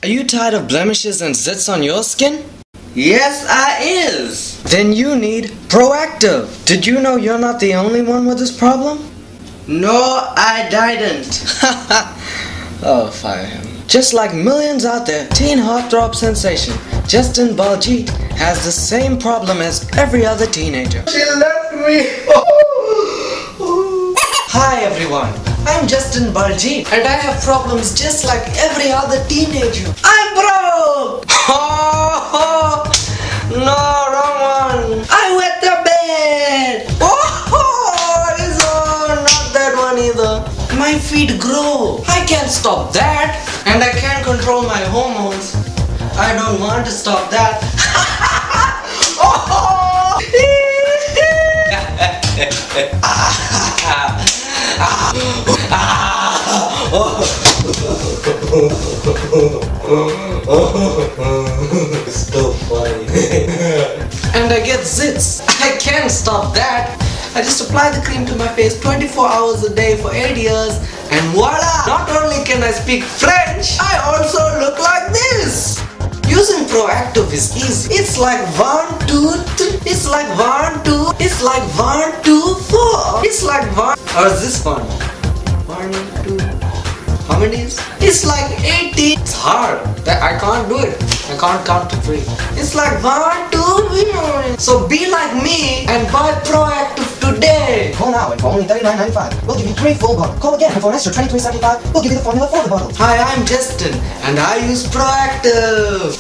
Are you tired of blemishes and zits on your skin? Yes, I is. Then you need Proactiv. Did you know you're not the only one with this problem? No, I didn't. Oh, fire him. Just like millions out there, teen heartthrob sensation Justin Baljeet has the same problem as every other teenager. She left me. Hi everyone, I'm Justin Baljeet and I have problems just like every other teenager. I'm broke. Oh, no, wrong one. I wet the bed. Not that one either. My feet grow. I can't stop that, and I can't control my hormones. I don't want to stop that. It's so funny. And I get zits. I can't stop that. I just apply the cream to my face 24 hours a day for 8 years, and voila! Not only can I speak French, I also look like this. Using Proactiv is easy. It's like 1, 2, 3. It's like 1, 2. It's like 1, 2, 4. It's like 1. Or is this one? 1, 2. How many is? It's like 80. It's hard. I can't do it. I can't count to 3. It's like 1, 2. So be like me and buy Proactiv today. Call now and for only $39.95. We'll give you 3 full bottles. Call again and for an extra $23.75, we'll give you the formula for the bottles. Hi, I'm Justin and I use Proactiv.